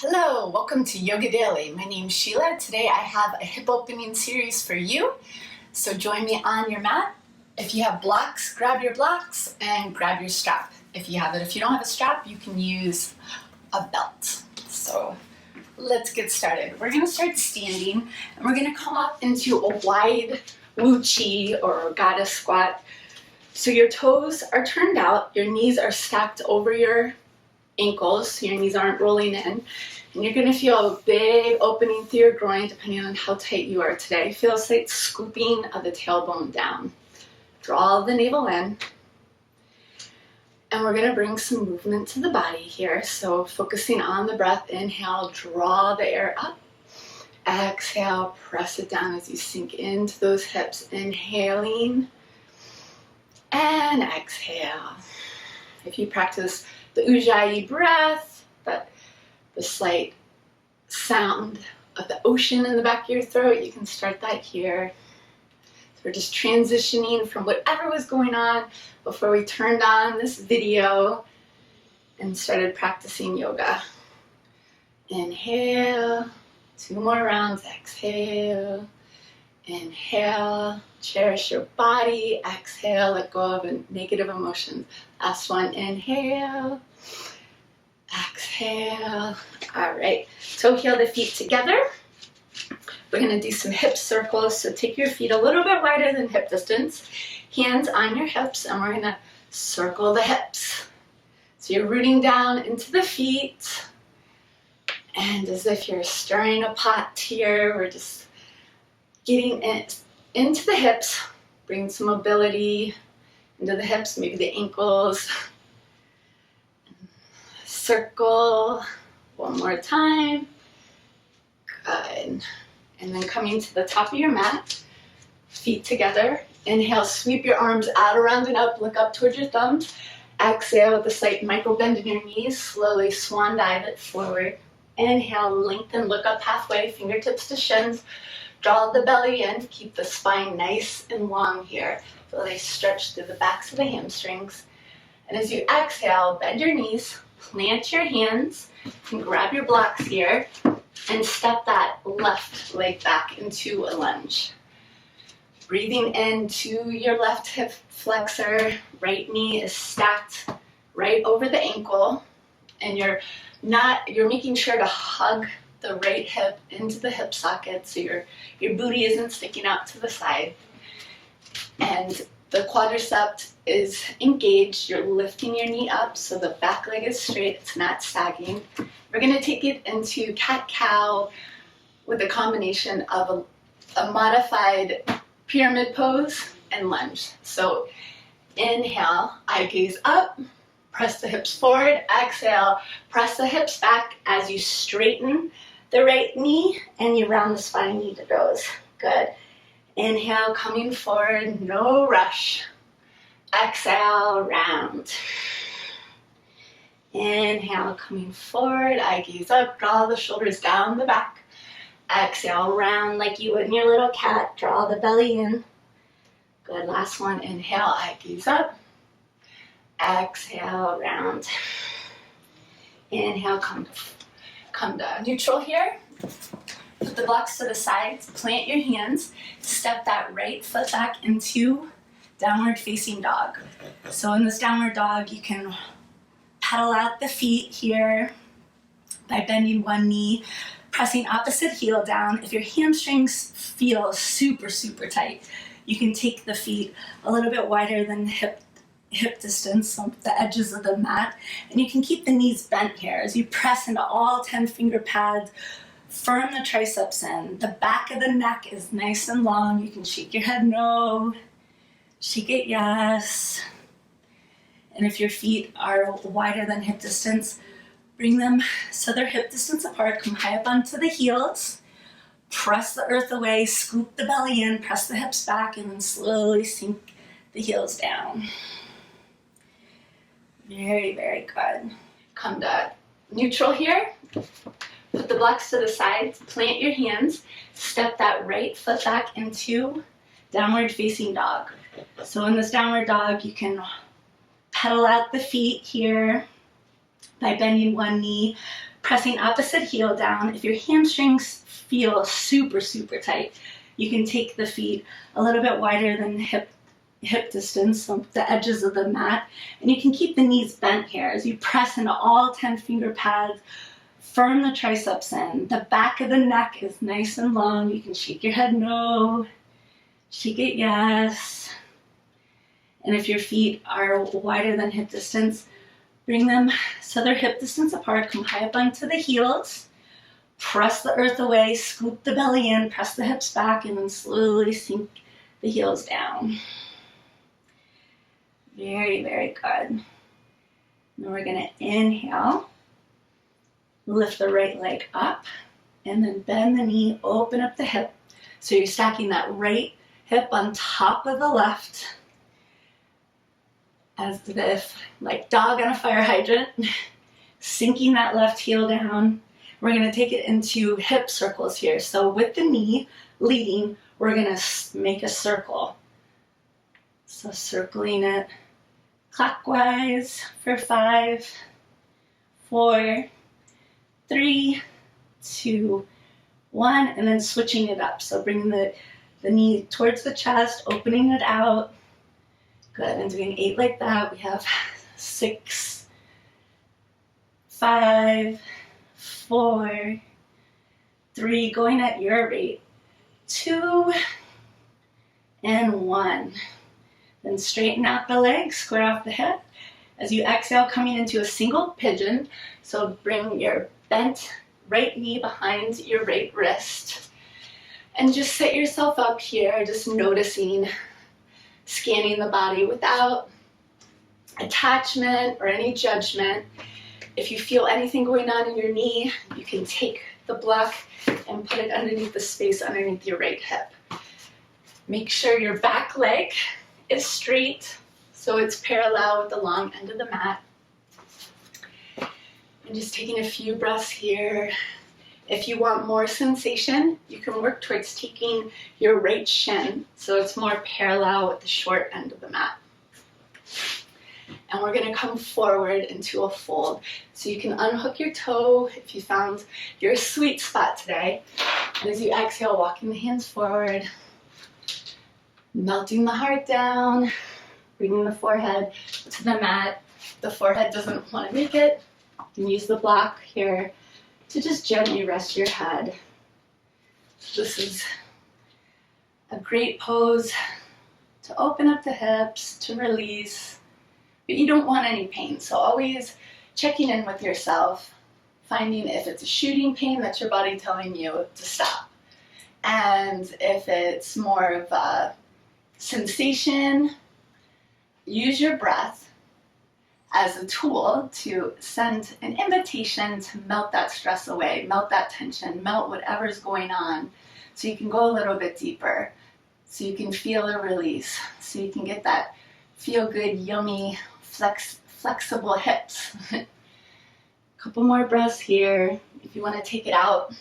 Hello, welcome to Yoga Daily. My name's Sheila. Today I have a hip opening series for you. So join me on your mat. If you have blocks, grab your blocks and grab your strap. If you don't have a strap, you can use a belt. So let's get started. We're gonna start standing and we're gonna come up into a wide Wu Chi or goddess squat. So your toes are turned out, your knees are stacked over your ankles, so your knees aren't rolling in, and you're going to feel a big opening through your groin depending on how tight you are today. Feel a slight scooping of the tailbone down. Draw the navel in, and we're going to bring some movement to the body here. So focusing on the breath, inhale, draw the air up. Exhale, press it down as you sink into those hips. Inhaling and exhale. If you practice the Ujjayi breath, the slight sound of the ocean in the back of your throat, you can start that here. So we're just transitioning from whatever was going on before we turned on this video and started practicing yoga. Inhale, 2 more rounds, exhale. Inhale, cherish your body. Exhale, let go of negative emotions. Last one, inhale. Exhale. All right, toe heel the feet together. We're gonna do some hip circles. So take your feet a little bit wider than hip distance. Hands on your hips, and we're gonna circle the hips. So you're rooting down into the feet. And as if you're stirring a pot here, we're just getting it into the hips, bring some mobility into the hips, maybe the ankles. Circle, one more time. Good. And then coming to the top of your mat, feet together. Inhale, sweep your arms out around and up, look up towards your thumbs. Exhale with a slight micro bend in your knees, slowly swan dive it forward. Inhale, lengthen, look up halfway, fingertips to shins. Draw the belly in, keep the spine nice and long here. Feel they stretch through the backs of the hamstrings. And as you exhale, bend your knees, plant your hands, and grab your blocks here, and step that left leg back into a lunge. Breathing into your left hip flexor, right knee is stacked right over the ankle, and you're making sure to hug the right hip into the hip socket so your booty isn't sticking out to the side. And the quadricep is engaged. You're lifting your knee up so the back leg is straight, it's not sagging. We're going to take it into cat-cow with a combination of a modified pyramid pose and lunge. So inhale, eye gaze up. Press the hips forward. Exhale, press the hips back as you straighten the right knee and you round the spine, knee to toes. Good. Inhale, coming forward, no rush. Exhale, round. Inhale, coming forward, eye gaze up, draw the shoulders down the back. Exhale, round like you would in your little cat, draw the belly in. Good, last one, inhale, eye gaze up. Exhale, round. Inhale, come down. Neutral here. Put the blocks to the sides. Plant your hands. Step that right foot back into downward facing dog. So in this downward dog, you can pedal out the feet here by bending one knee, pressing opposite heel down. If your hamstrings feel super, super tight, you can take the feet a little bit wider than hip distance on the edges of the mat, and you can keep the knees bent here as you press into all 10 finger pads. Firm the triceps in. The back of the neck is nice and long. You can shake your head no, shake it yes. And if your feet are wider than hip distance, bring them so they're hip distance apart. Come high up onto the heels. Press the earth away, scoop the belly in, press the hips back, and then slowly sink the heels down. Very, very good. Come to neutral here. Put the blocks to the sides, plant your hands, step that right foot back into downward facing dog. So in this downward dog, you can pedal out the feet here by bending one knee, pressing opposite heel down. If your hamstrings feel super, super tight, you can take the feet a little bit wider than hip distance, so the edges of the mat, and you can keep the knees bent here as you press into all 10 finger pads. Firm the triceps in. The back of the neck is nice and long. You can shake your head no, shake it yes. And if your feet are wider than hip distance, bring them so they're hip distance apart. Come high up onto the heels. Press the earth away, scoop the belly in, press the hips back, and then slowly sink the heels down. Very, very good. Then we're going to inhale, lift the right leg up, and then bend the knee, open up the hip. So you're stacking that right hip on top of the left, as if like dog on a fire hydrant, sinking that left heel down. We're going to take it into hip circles here. So with the knee leading, we're going to make a circle. So circling it clockwise for 5, 4, 3, 2, 1, and then switching it up. So bringing the knee towards the chest, opening it out. Good, and doing 8 like that. We have 6, 5, 4, 3, going at your rate, 2, and 1. Then straighten out the legs, square off the hip. As you exhale, coming into a single pigeon. So bring your bent right knee behind your right wrist. And just set yourself up here, just noticing, scanning the body without attachment or any judgment. If you feel anything going on in your knee, you can take the block and put it underneath the space underneath your right hip. Make sure your back leg is straight, so it's parallel with the long end of the mat. And just taking a few breaths here. If you want more sensation, you can work towards taking your right shin so it's more parallel with the short end of the mat. And we're going to come forward into a fold. So you can unhook your toe if you found your sweet spot today. And as you exhale, walking the hands forward, melting the heart down, bringing the forehead to the mat. If the forehead doesn't want to make it, you can use the block here to just gently rest your head. This is a great pose to open up the hips, to release, but you don't want any pain. So always checking in with yourself, finding if it's a shooting pain, that's your body telling you to stop. And if it's more of a sensation, use your breath as a tool to send an invitation to melt that stress away, melt that tension, melt whatever's going on, so you can go a little bit deeper, so you can feel a release, so you can get that feel-good, yummy, flexible hips. Couple more breaths here. If you want to take it out,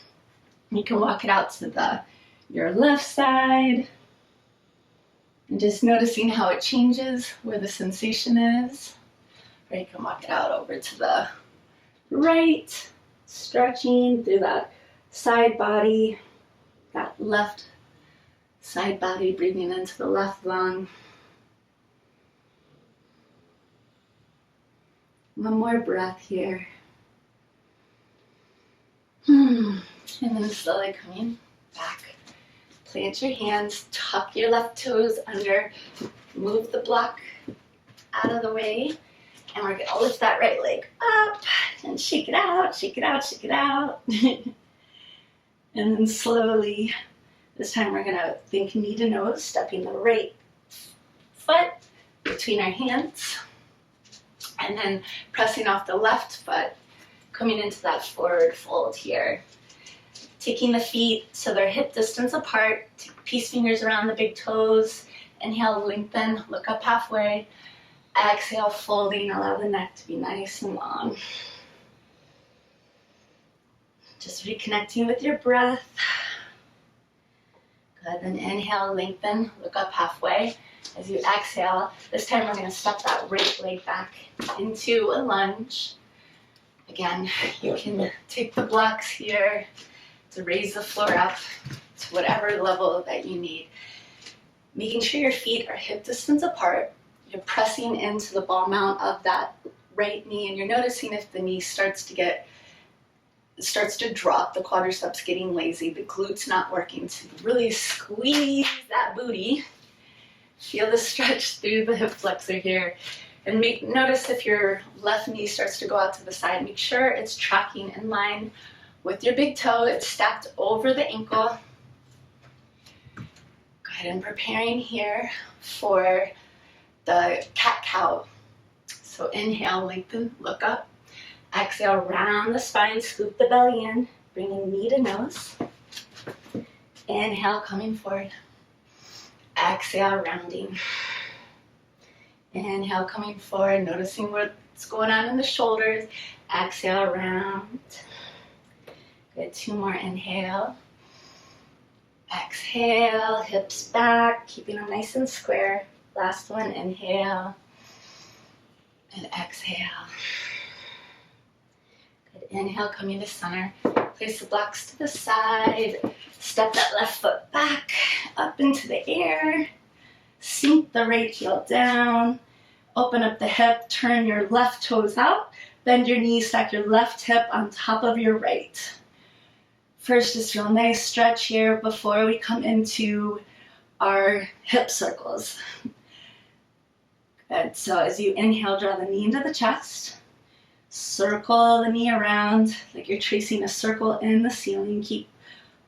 you can walk it out to your left side, and just noticing how it changes, where the sensation is. Or you can walk it out over to the right, stretching through that side body, that left side body, breathing into the left lung. One more breath here. And then slowly coming back. Plant your hands, tuck your left toes under, move the block out of the way. And we're going to lift that right leg up and shake it out, shake it out, shake it out. And then slowly, this time we're going to think knee to nose, stepping the right foot between our hands. And then pressing off the left foot, coming into that forward fold here. Taking the feet so they're hip distance apart, peace fingers around the big toes. Inhale, lengthen, look up halfway. Exhale, folding, allow the neck to be nice and long. Just reconnecting with your breath. Good, then inhale, lengthen, look up halfway. As you exhale, this time we're going to step that right leg back into a lunge. Again, you can take the blocks here to raise the floor up to whatever level that you need. Making sure your feet are hip distance apart. You're pressing into the ball mount of that right knee, and you're noticing if the knee starts to drop, the quadriceps getting lazy, the glutes not working, to really squeeze that booty. Feel the stretch through the hip flexor here. And notice if your left knee starts to go out to the side, make sure it's tracking in line with your big toe. It's stacked over the ankle. Go ahead and preparing here for the cat-cow. So inhale, lengthen, look up. Exhale, round the spine, scoop the belly in, bringing knee to nose. Inhale, coming forward. Exhale, rounding. Inhale, coming forward, noticing what's going on in the shoulders. Exhale, round. Good, 2 more, inhale. Exhale, hips back, keeping them nice and square. Last one, inhale. And exhale. Good, inhale, coming to center. Place the blocks to the side. Step that left foot back, up into the air. Sink the right heel down. Open up the hip, turn your left toes out. Bend your knees, stack your left hip on top of your right. First, just feel a nice stretch here before we come into our hip circles. Good, so as you inhale, draw the knee into the chest. Circle the knee around like you're tracing a circle in the ceiling. Keep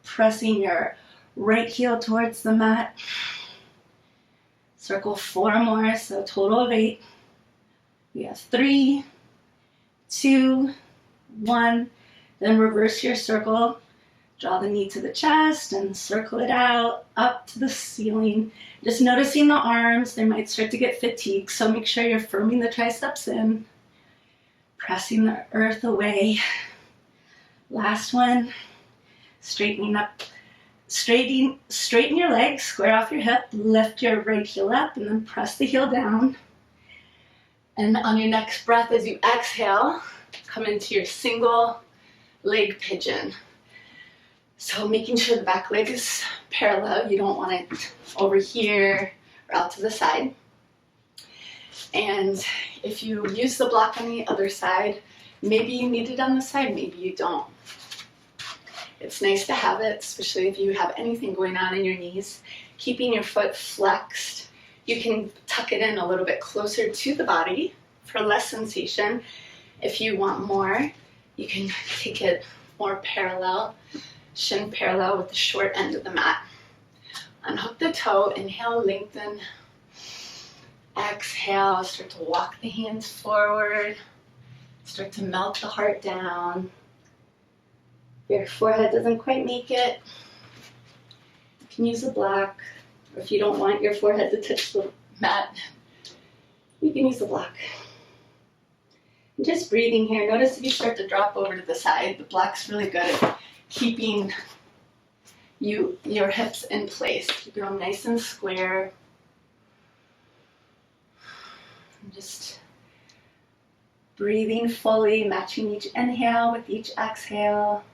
pressing your right heel towards the mat. Circle 4 more, so total of 8. We have 3, 2, 1. Then reverse your circle. Draw the knee to the chest and circle it out, up to the ceiling. Just noticing the arms, they might start to get fatigued, so make sure you're firming the triceps in. Pressing the earth away. Last one. Straightening up. Straighten your legs, square off your hip, lift your right heel up, and then press the heel down. And on your next breath, as you exhale, come into your single leg pigeon. So making sure the back leg is parallel. You don't want it over here or out to the side. And if you use the block on the other side, maybe you need it on the side, maybe you don't. It's nice to have it, especially if you have anything going on in your knees. Keeping your foot flexed. You can tuck it in a little bit closer to the body for less sensation. If you want more, you can take it more parallel, shin parallel with the short end of the mat. Unhook the toe, inhale, lengthen. Exhale, start to walk the hands forward. Start to melt the heart down. If your forehead doesn't quite make it, you can use a block. Or if you don't want your forehead to touch the mat, you can use a block. And just breathing here. Notice if you start to drop over to the side, the block's really good at keeping your hips in place. Keep them nice and square. And just breathing fully, matching each inhale with each exhale.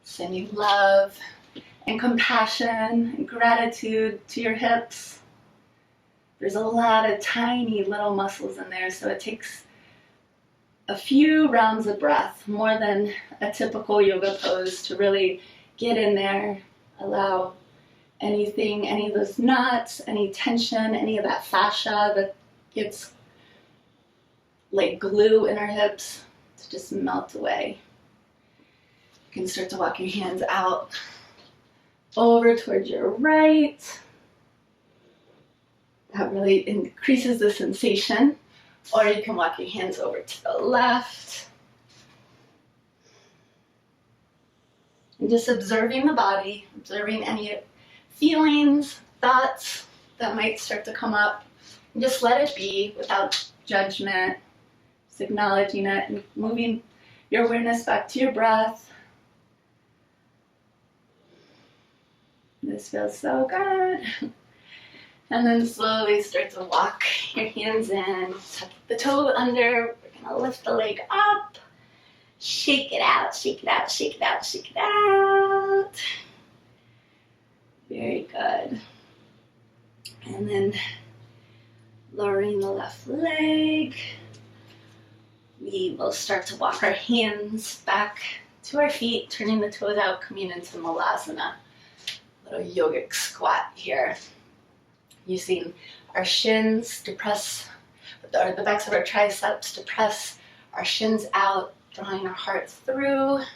Sending love and compassion and gratitude to your hips. There's a lot of tiny little muscles in there, so it takes a few rounds of breath, more than a typical yoga pose, to really get in there, allow anything, any of those knots, any tension, any of that fascia that gets like glue in our hips to just melt away. You can start to walk your hands out over towards your right. That really increases the sensation. Or you can walk your hands over to the left. And just observing the body, observing any feelings, thoughts that might start to come up. And just let it be without judgment. Just acknowledging it and moving your awareness back to your breath. This feels so good. And then slowly start to walk your hands in, tuck the toe under, we're Gonna lift the leg up. Shake it out, shake it out, shake it out, shake it out. Very good. And then lowering the left leg. We will start to walk our hands back to our feet, turning the toes out, coming into Malasana. Little yogic squat here. Using our shins to press, or the backs of our triceps to press our shins out, drawing our heart through. And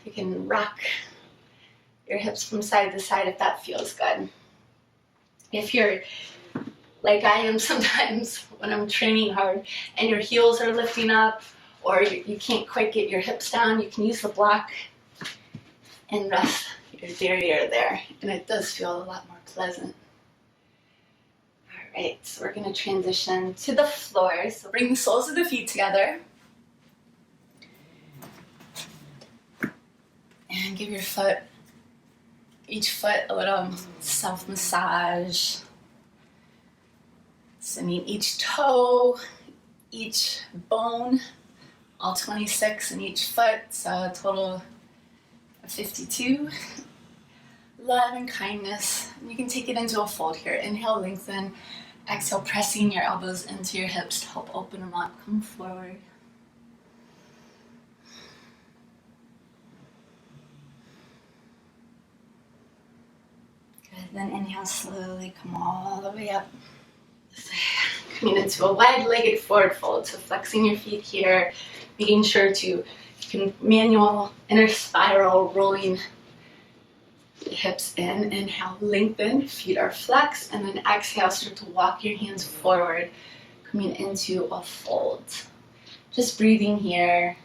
you can rock your hips from side to side if that feels good. If you're like I am sometimes when I'm training hard and your heels are lifting up or you can't quite get your hips down, you can use the block and rest your derriere there, and it does feel a lot more pleasant. All right, so we're going to transition to the floor. So bring the soles of the feet together and give each foot a little self-massage. Sending each toe, each bone, all 26 in each foot, so a total of 52. Love and kindness. You can take it into a fold here. Inhale, lengthen. Exhale, pressing your elbows into your hips to help open them up. Come forward. Good. Then inhale, slowly come all the way up. Coming into a wide-legged forward fold. So flexing your feet here, making sure you can manual inner spiral, rolling the hips in. Inhale, lengthen, feet are flexed, and then exhale, start to walk your hands forward, coming into a fold. Just breathing here,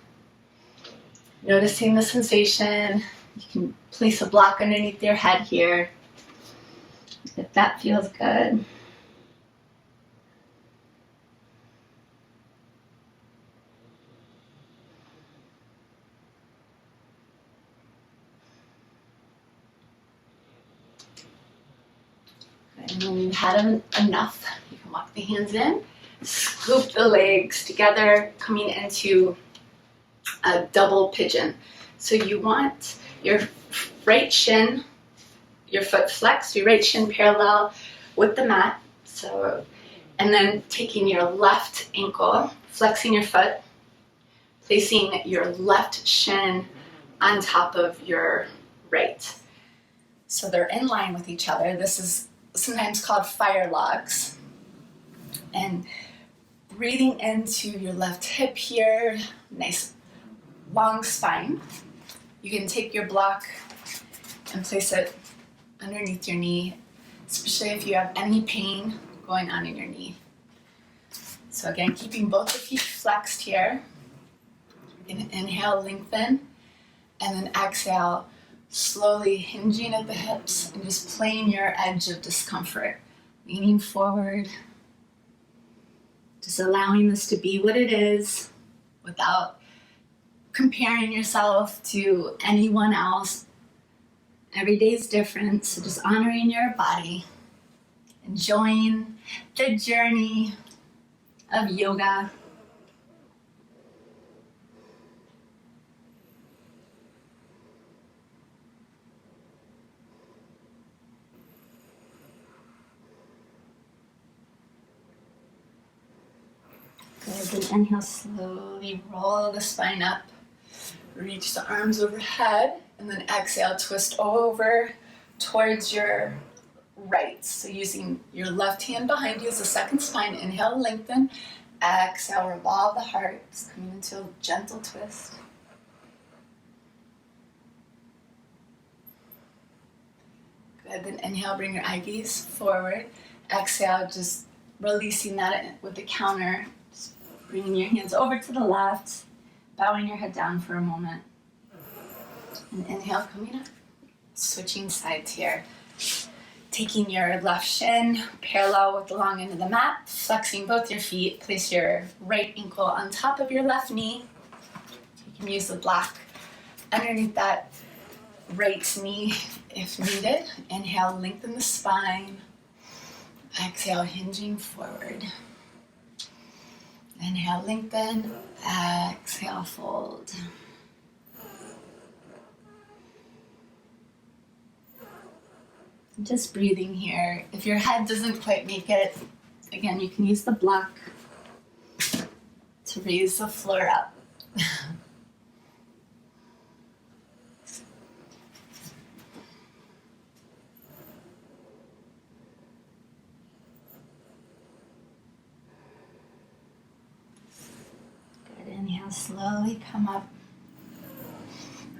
noticing the sensation. You can place a block underneath your head here, if that feels good. And when you've had enough, you can walk the hands in, scoop the legs together, coming into a double pigeon. So you want your right shin, your foot flexed, your right shin parallel with the mat. So, and then taking your left ankle, flexing your foot, placing your left shin on top of your right. So they're in line with each other. This is sometimes called fire logs. And breathing into your left hip here, nice long spine. You can take your block and place it underneath your knee, especially if you have any pain going on in your knee. So again, keeping both the feet flexed here. You're going to inhale, lengthen, and then exhale, slowly hinging at the hips and just playing your edge of discomfort. Leaning forward, just allowing this to be what it is without comparing yourself to anyone else. Every day is different, so just honoring your body, enjoying the journey of yoga. Good, then inhale, slowly roll the spine up, reach the arms overhead, and then exhale, twist over towards your right. So using your left hand behind you as the second spine, inhale, lengthen, exhale, revolve the heart, just coming into a gentle twist. Good, then inhale, bring your eye gaze forward, exhale, just releasing that with the counter. Bringing your hands over to the left, bowing your head down for a moment. And inhale, coming up, switching sides here. Taking your left shin parallel with the long end of the mat, flexing both your feet, place your right ankle on top of your left knee. You can use the block underneath that right knee if needed. Inhale, lengthen the spine. Exhale, hinging forward. Inhale, lengthen. Exhale, fold. Just breathing here. If your head doesn't quite make it, again, you can use the block to raise the floor up. Good, inhale, slowly come up.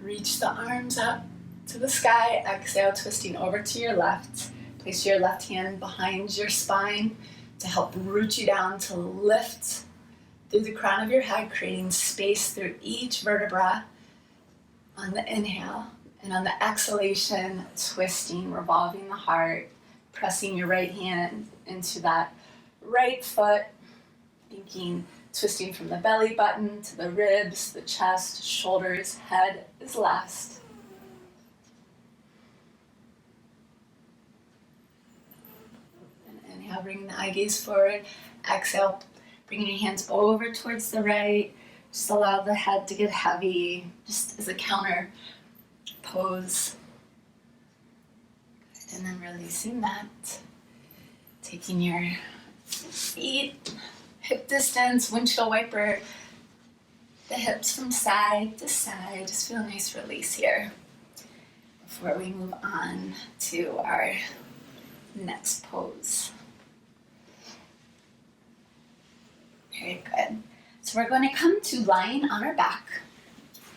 Reach the arms up to the sky. Exhale, twisting over to your left. Place your left hand behind your spine to help root you down, to lift through the crown of your head, creating space through each vertebra on the inhale. And on the exhalation, twisting, revolving the heart, pressing your right hand into that right foot, thinking, twisting from the belly button to the ribs, the chest, shoulders, head is last. And inhale, bringing the eye gaze forward. Exhale, bringing your hands over towards the right. Just allow the head to get heavy, just as a counter pose. And then releasing that. Taking your feet hip distance, windshield wiper the hips from side to side. Just feel a nice release here before we move on to our next pose. Very good. So we're going to come to lying on our back.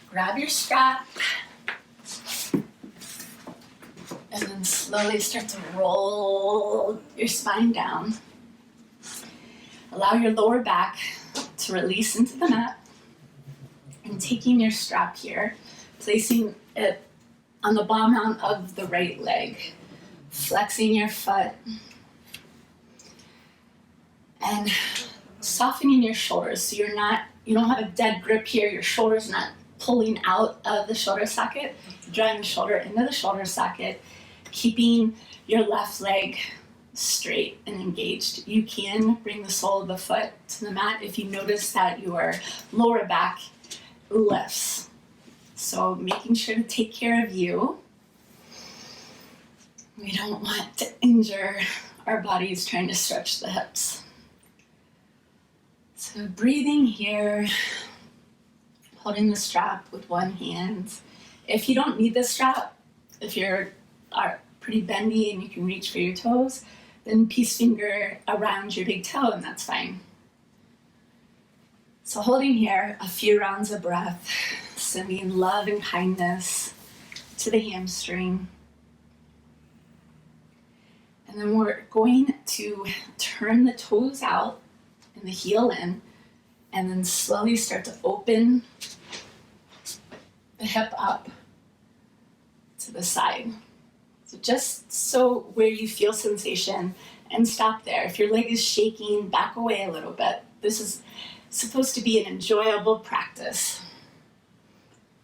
Grab your strap and then slowly start to roll your spine down. Allow your lower back to release into the mat, and taking your strap here, placing it on the bottom of the right leg, flexing your foot, and softening your shoulders so you don't have a dead grip here. Your shoulders not pulling out of the shoulder socket, drawing the shoulder into the shoulder socket, keeping your left leg straight and engaged. You can bring the sole of the foot to the mat if you notice that your lower back lifts. So making sure to take care of you. We don't want to injure our bodies trying to stretch the hips. So breathing here, holding the strap with one hand. If you don't need the strap, if you're pretty bendy and you can reach for your toes, then peace finger around your big toe, and that's fine. So holding here, a few rounds of breath, sending love and kindness to the hamstring. And then we're going to turn the toes out and the heel in, and then slowly start to open the hip up to the side. So just so where you feel sensation, and stop there. If your leg is shaking, back away a little bit. This is supposed to be an enjoyable practice.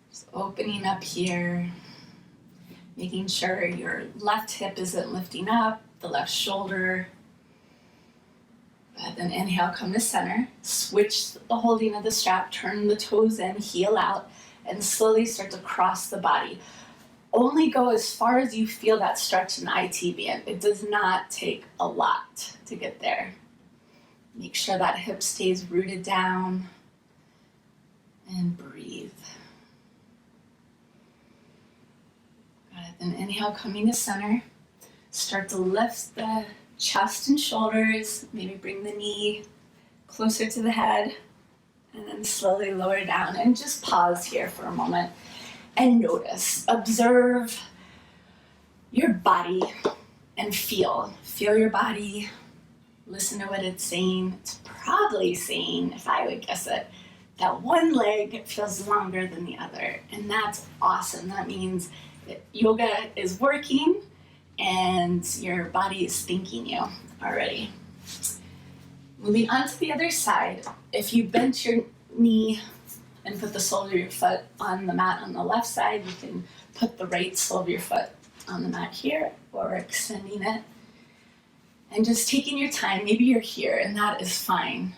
Just opening up here, making sure your left hip isn't lifting up, the left shoulder. Then inhale, come to center, switch the holding of the strap, turn the toes in, heel out, and slowly start to cross the body. Only go as far as you feel that stretch in the IT band. It does not take a lot to get there. Make sure that hip stays rooted down, and breathe. Then inhale, coming to center. Start to lift the chest and shoulders, maybe bring the knee closer to the head, and then slowly lower down, and just pause here for a moment and notice, observe your body and feel your body, listen to what it's saying. It's probably saying, if I would guess it, that one leg feels longer than the other, and that's awesome. That means that yoga is working and your body is thanking you already. Moving on to the other side. If you bent your knee and put the sole of your foot on the mat on the left side, you can put the right sole of your foot on the mat here, or extending it. And just taking your time, maybe you're here and that is fine.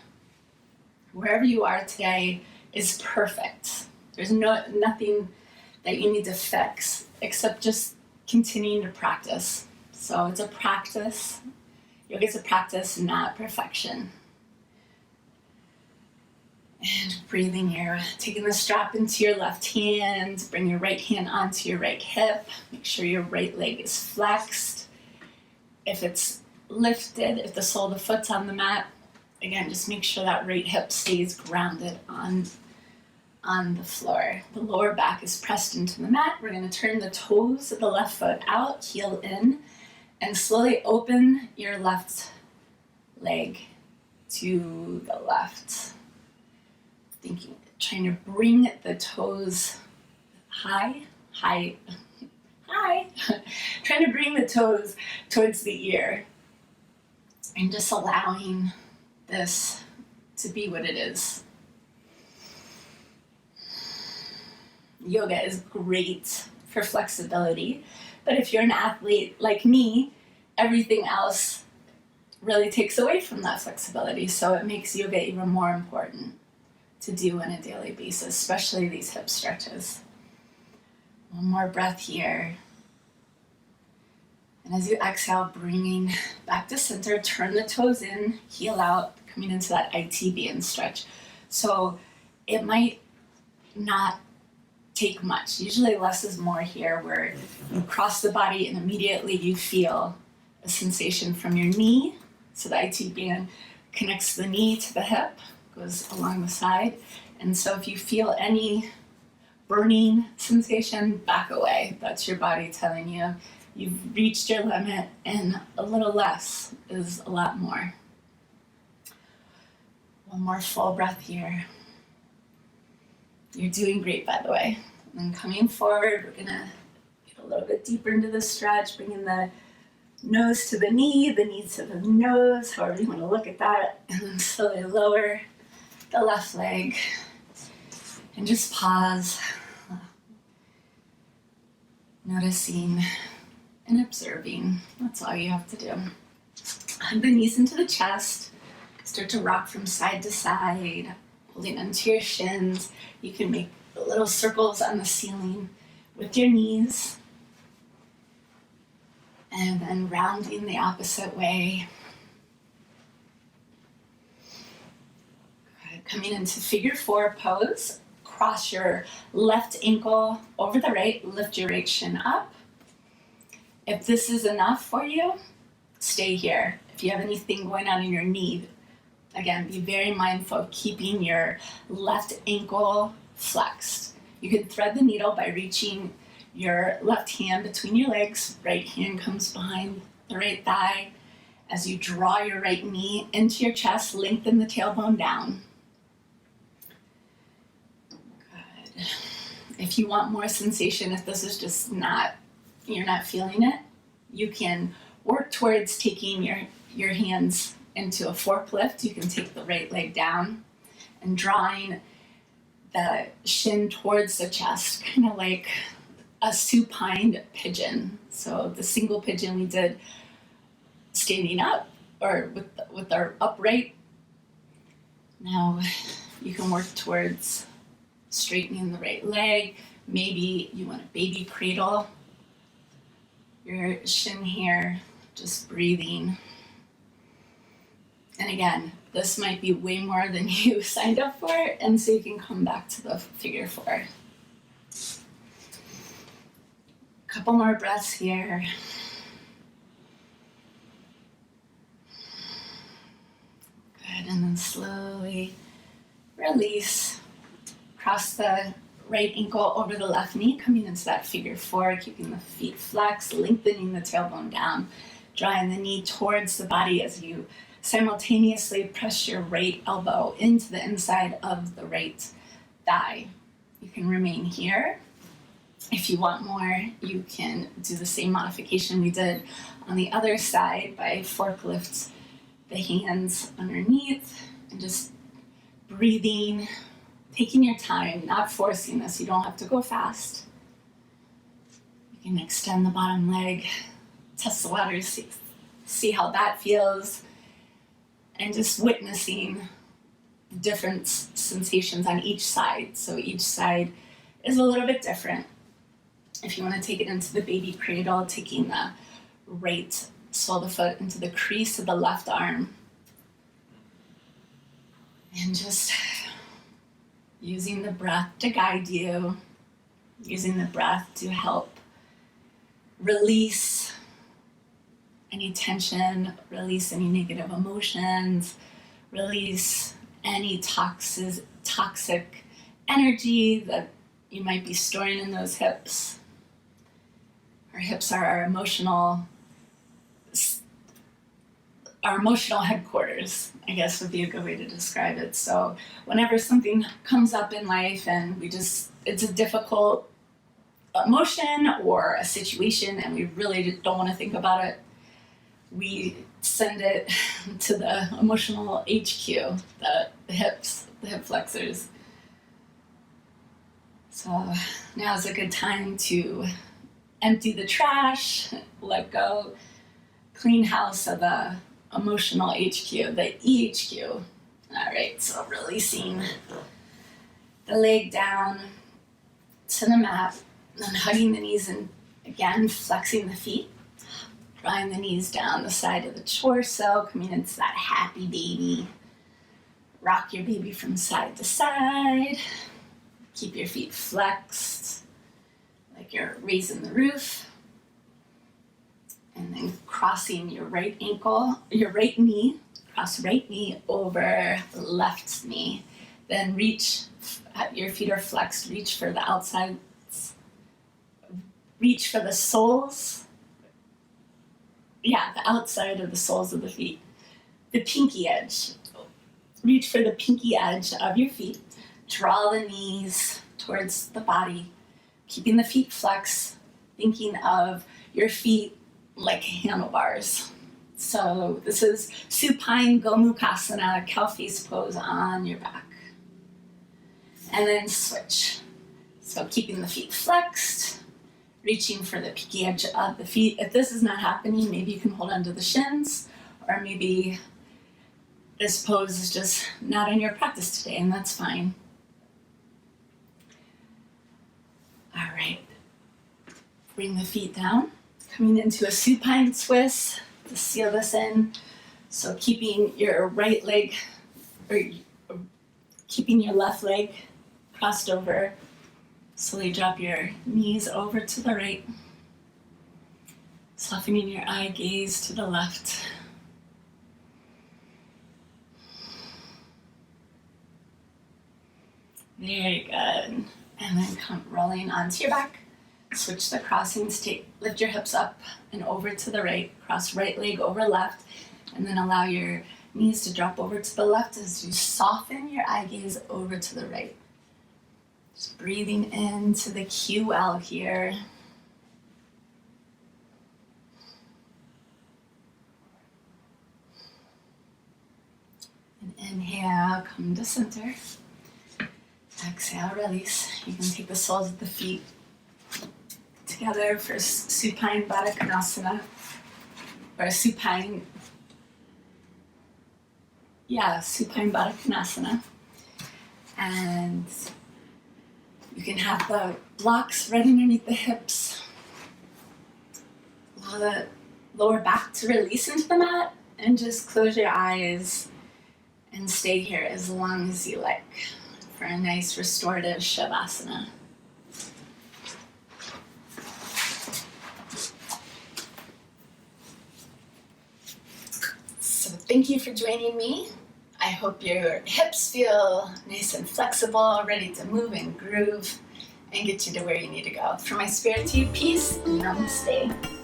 Wherever you are today is perfect. There's nothing that you need to fix except just continuing to practice. So it's a practice. Yoga is a practice, not perfection. And breathing here, taking the strap into your left hand, bring your right hand onto your right hip. Make sure your right leg is flexed. If it's lifted, if the sole of the foot's on the mat, again, just make sure that right hip stays grounded on the floor. The lower back is pressed into the mat. We're going to turn the toes of the left foot out, heel in, and slowly open your left leg to the left. Trying to bring the toes high. Trying to bring the toes towards the ear and just allowing this to be what it is. Yoga is great for flexibility, but if you're an athlete like me, everything else really takes away from that flexibility, so it makes yoga even more important to do on a daily basis, especially these hip stretches. One more breath here. And as you exhale, bringing back to center, turn the toes in, heel out, coming into that IT band stretch. So it might not take much. Usually less is more here, where you cross the body and immediately you feel a sensation from your knee. So the IT band connects the knee to the hip, goes along the side. And so if you feel any burning sensation, back away. That's your body telling you you've reached your limit, and a little less is a lot more. One more full breath here. You're doing great, by the way. And then coming forward, we're gonna get a little bit deeper into the stretch, bringing the nose to the knee to the nose, however you want to look at that, and then slowly lower the left leg and just pause, noticing and observing. That's all you have to do. Hug the knees into the chest, start to rock from side to side, holding onto your shins. You can make little circles on the ceiling with your knees, and then rounding the opposite way. Good. Coming into figure four pose. Cross your left ankle over the right, lift your right shin up. If this is enough for you, stay here. If you have anything going on in your knee, again, be very mindful of keeping your left ankle flexed. You can thread the needle by reaching your left hand between your legs, right hand comes behind the right thigh. As you draw your right knee into your chest, lengthen the tailbone down. Good. If you want more sensation, if this is just you're not feeling it, you can work towards taking your hands into a fork lift. You can take the right leg down and drawing the shin towards the chest, kind of like a supine pigeon. So the single pigeon we did standing up or with our upright. Now you can work towards straightening the right leg. Maybe you want a baby cradle your shin here, just breathing. And again, this might be way more than you signed up for, and so you can come back to the figure four. Couple more breaths here. Good, and then slowly release. Cross the right ankle over the left knee, coming into that figure four, keeping the feet flexed, lengthening the tailbone down, drawing the knee towards the body as you simultaneously press your right elbow into the inside of the right thigh. You can remain here. If you want more, you can do the same modification we did on the other side by forklift the hands underneath and just breathing, taking your time, not forcing this. You don't have to go fast. You can extend the bottom leg, test the waters, see how that feels, and just witnessing different sensations on each side. So each side is a little bit different. If you want to take it into the baby cradle, taking the right sole of the foot into the crease of the left arm. And just using the breath to guide you, using the breath to help release any tension, release any negative emotions, release any toxic energy that you might be storing in those hips. Our hips are our emotional headquarters, I guess would be a good way to describe it. So whenever something comes up in life and it's a difficult emotion or a situation and we really don't want to think about it, we send it to the emotional HQ, the hips, the hip flexors. So now is a good time to empty the trash, let go, clean house of the emotional HQ, the EHQ. All right, so releasing the leg down to the mat, then hugging the knees and again flexing the feet, drawing the knees down the side of the torso, coming into that happy baby. Rock your baby from side to side. Keep your feet flexed like you're raising the roof. And then crossing your right knee, cross right knee over left knee. Then your feet are flexed, reach for the outsides, reach for the soles. Yeah, the outside of the soles of the feet. The pinky edge. Reach for the pinky edge of your feet. Draw the knees towards the body, keeping the feet flexed, thinking of your feet like handlebars. So this is supine Gomukhasana, cow face pose on your back. And then switch. So keeping the feet flexed, reaching for the pinky edge of the feet. If this is not happening, maybe you can hold onto the shins, or maybe this pose is just not in your practice today, and that's fine. All right, bring the feet down, coming into a supine twist to seal this in. So keeping your right leg, or keeping your left leg crossed over. Slowly drop your knees over to the right, softening your eye gaze to the left. Very good. And then come rolling onto your back. Switch the crossings, lift your hips up and over to the right, cross right leg over left, and then allow your knees to drop over to the left as you soften your eye gaze over to the right. Just breathing into the QL here. And inhale, come to center. Exhale, release. You can take the soles of the feet together for supine Baddha Konasana, or supine Baddha Konasana. And you can have the blocks right underneath the hips. Allow the lower back to release into the mat, and just close your eyes and stay here as long as you like for a nice restorative Shavasana. So thank you for joining me. I hope your hips feel nice and flexible, ready to move and groove and get you to where you need to go. From my spirit to you, peace and namaste.